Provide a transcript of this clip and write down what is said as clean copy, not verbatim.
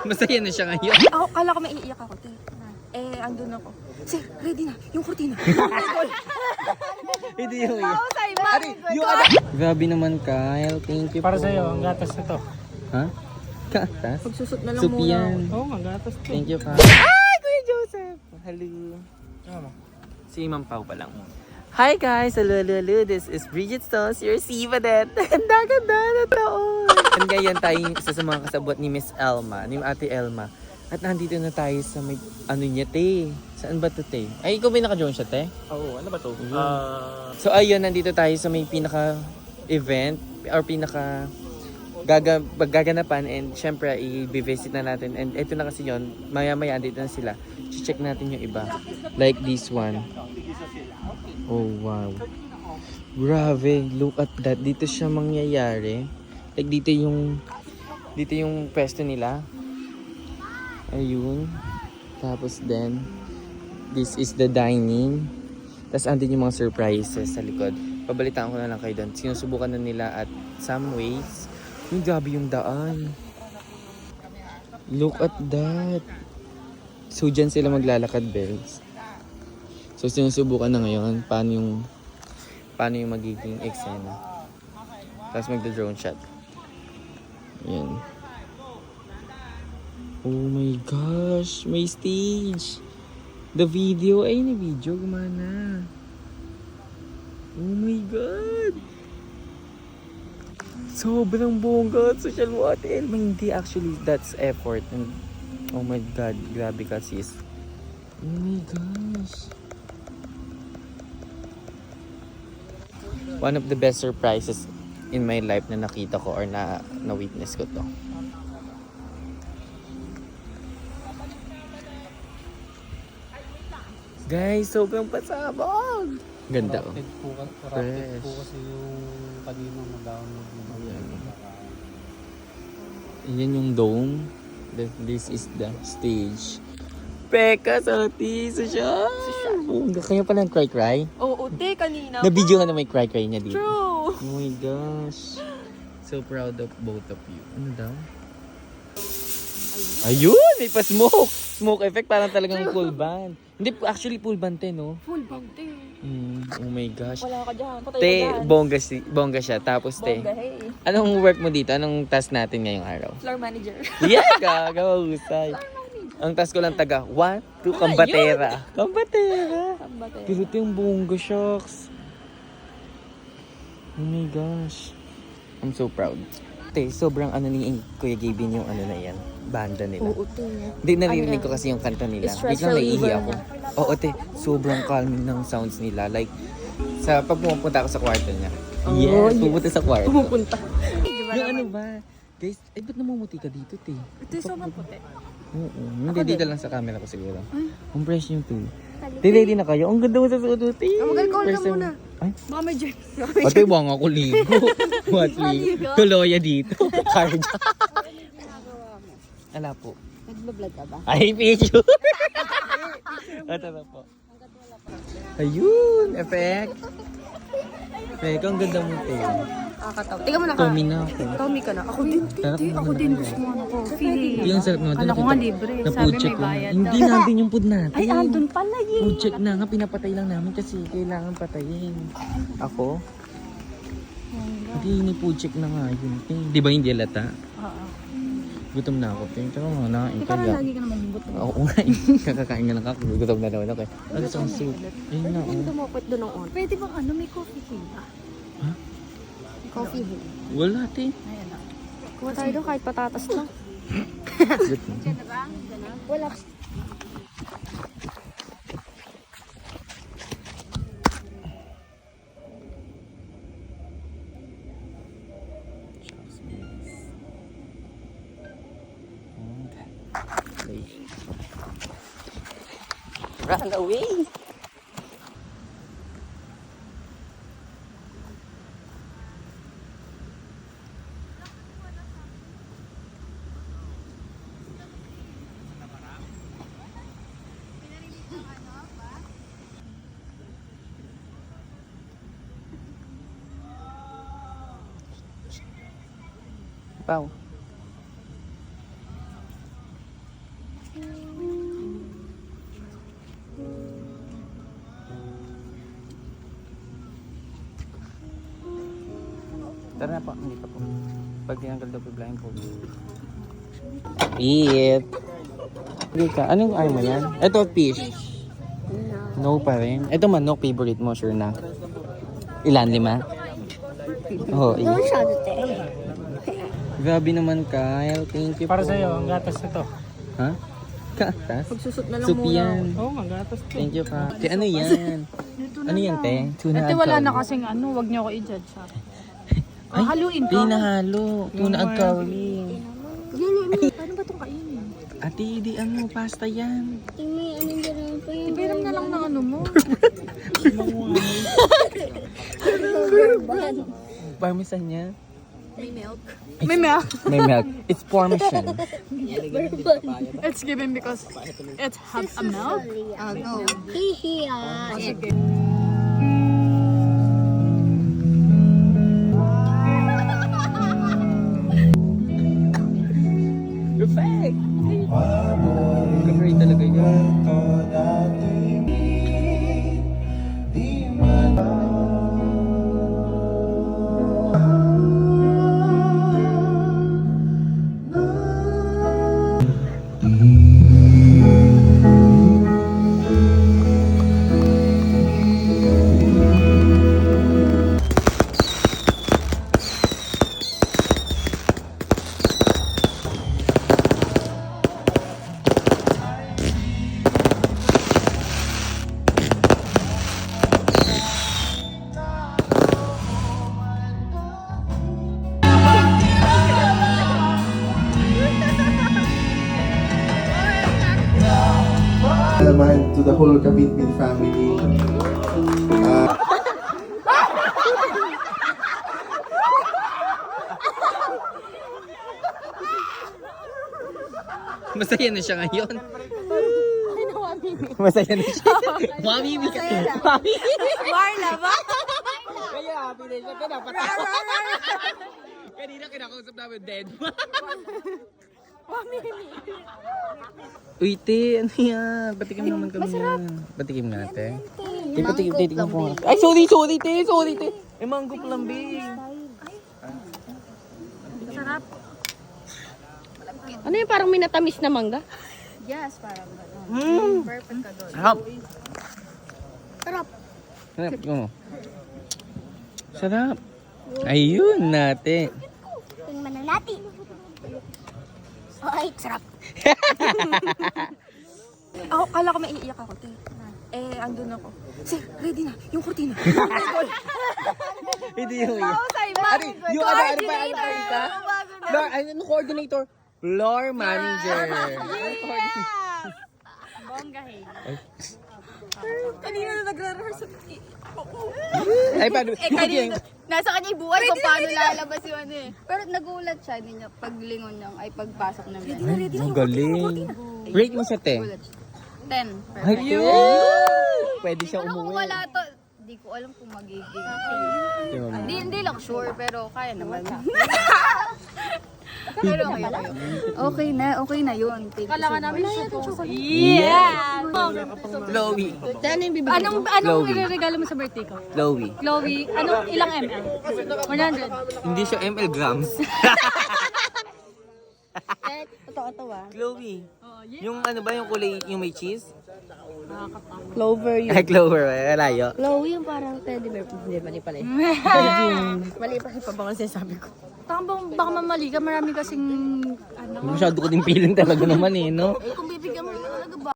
Masaya na siya ngayon. Ako, kala ko may iiyak ako, te. Andun ako. Sir, ready na. Yung kurtina. Hindi yung iyak. Yung Grabe naman, Kyle. Thank you Para po. sa'yo, ang gatas na to. Ha? Gatas? Pagsusot na lang Soup muna. yan. Oo nga, gatas to. Thank you, Kyle. Ay, Kuya Joseph. Hello. Ano? Si Ma'am Pao pa lang. Hi guys! Hello. This is Bridget Stones, your Siva Det. Ganda na taon. And ngayon tayo isa sa mga kasabot ni Miss Elma, ni Ate Elma. At nandito na tayo sa may, ano niya, te. Saan ba to, te? Ay, ikaw ba naka-join siya, te? Oo, ano ba to? So, ayun, nandito tayo sa may pinaka-event or gaganapan and syempre, i-visit na natin. And ito na kasi yun, maya-maya, andito na sila. Check natin yung iba. Like this one. Oh, wow. Grabe, look at that. Dito siya mangyayari. Like, dito yung pwesto nila. Ayun. Tapos then, this is the dining. Tapos andun yung mga surprises sa likod. Pabalitaan ko na lang kayo doon. Sinusubukan na nila at some ways. Yung grabe yung daan. Look at that. So, dyan sila maglalakad, bells. So, sinusubukan na ngayon paano yung magiging eksena. Tapos magda-drone shot. Yan. Oh my gosh, may stage. The video, ay na video, gumana. Oh my God. Sobrang bongga at social water. Hindi, actually, that's effort. And, oh my God, grabe ka sis. Oh my gosh. One of the best surprises in my life na nakita ko or na-witness ko to. Guys, sobrang pasabog! Ganda oh. Corrupted po kasi yung kanina mag-download yung Yan yung dome. This is the stage. Peka sa artista siya. Kaya pala cry-cry. Oo, te, kanina. Na-video ka na may cry-cry niya dito. True. Oh my gosh. So proud of both of you. Ano daw? Ayun! May pa-smoke! Smoke effect parang talagang full band. Hindi, actually full band te, no? Full bang, te. Oh my gosh. Wala ka dyan. Patay Te, ka dyan. bongga siya. Tapos te, Bongga, hey. anong work mo dito? Anong task natin ngayong araw? Floor manager. Yeah, gagawusay. Ang task ko lang taga, 1, 2, kambatera. Kambatera. Sambate. Pero ito yung bongga shocks. Oh my gosh. I'm so proud. Te, sobrang ano ni Kuya Gavin yung ano na yan, banda nila. Oo, te. Hindi, naririnig ko kasi yung kanta nila. Stress Biglang naiihi reliever ako. Oo, te. Sobrang calming ng sounds nila. Like, pag pumunta ako sa kwarto niya. Oh, Yes, yes. pupunta sa kwarto. Pumupunta. Yung ano ba? Guys, ba't namumuti ka dito, te? Ito yung sobrang puti. Oo. Hindi, dito lang sa camera ko siguro. Ang fresh yung te. Te, ready na kayo? Ang ganda mo sa suot, te. Mag-alcohol ka First time- muna. Ay, Baka may dyan. pati bang ako ligo. What ligo? Tuloya dito. Cardia. Ala po. Nag-vlog ka ba? Ay, picture. Ito na po. Ayun, effect. Effect, ang ganda mo, te. Nakakatawa. Tingnan mo na ka. Tommy na ako. Tommy ka na. Ako din, Sarap titi. naman Ako na din. kaya. Gusto mo ano ko. Feeling. Yung sarap naman. Kala ko nga libre. Na Sabi food may check lang. bayad Hindi daw. natin yung food natin. Ay, andun pala yun. Food check na nga, pinapatay lang namin kasi kailangan patayin. Ako? Hindi, ni-food check na nga yun. Di ba hindi halata? Oo. Gutom na ako. Pero mga nakain Di ka parang lang. lagi ka naman hugot. Oo nga eh. Kakakain nga lang ako. Gutom na naman ako eh. Ano sa soup? Ayun na oh. Dumukot doon ng on. Pwede bang ano, may coffee kuya? Ha? Coffee ho. Wala te. Ayan na. Kuha tayo doon kahit patatas lang. Good na. Wala. Run away! Pau. Tara na po, hindi pa po. Pag tinanggal daw po blindfold. Eat! Sige ka, anong ayaw mo yan? Ito, fish. No pa rin. Ito manok, favorite mo, sure na. Ilan, 5? Oo, No masyado, te. Grabe naman, Kyle. Thank you Para po. sa'yo, ang gatas na to. Ha? Gatas? Magsusot na lang Soup muna. yan. Oo, ang gatas to. Thank you, ka. Kaya ano yan? Ano yan, te? Tuna Ate, wala agkaw. na kasing ano, wag niyo ako i-judge ha. Ay, haluin ko. Pinahalo. Tuna agkawli. Paano ba itong kainin? Ate, di ano, pasta yan. Tingnan, anong gano'n pa yung Ibiram na lang ng ano mo. Parmesan niya. May milk. May milk. May milk. It's Parmesan. It's given because it have a milk. Ano? Hihi, Sige. Perfect! Recovery talaga yun. naman to the whole Kabitbit family. Masaya na siya ngayon. Masaya na siya. Mami, Mami. Marla ba? Kaya happy na siya. Kanina kinakausap namin dead. Uy, te, ano yan? Patikim naman kami yan. Patikim natin. Te, patikim po nga. Ay, sorry, te. May manggop lambing. Sarap. Ano yung parang minatamis na mangga? Yes, parang gano'n. Perfect ka doon. Sarap. Sarap. Sarap, yun o. Sarap. Ayun natin. Tingnan na natin. Ay, sarap. Ako, kala ko maiiyak ako, te. Andun ako. Sir, ready na. Yung kurtina. Hindi yung yun. Yung ano ka? Ano coordinator? Floor manager. Kanina na nagre-rehearse. Ay, paano? Kanina, nasa kanya ibuwan kung paano lalabas yung ano eh. Pero nagulat siya, hindi niya paglingon niya, ay pagpasok na niya. Ang galing. Rate mo sa 10. Nagulat siya. 10. Ay, yun! Pwede siya Pero kung umuwi. wala to, hindi ko alam kung magiging. Hindi lang sure, pero kaya naman. Pero okay na yun. Kailangan namin chocolate. Yeah! Chloe. Anong Chloe. ireregalo mo sa birthday ko? Chloe. Chloe, ilang ml? 100. Hindi siya ML grams. Totoo Chloe. Yung ano ba yung kulay, yung may cheese? Clover Ay, Clover. Layo. Chloe yung parang teddy bear. Hindi, mali pala yun. Mali pa pa bang sinasabi ko. Baka mamali ka, marami kasing ano. Masyado ko din feeling talaga naman eh, no? Kung bibigyan mo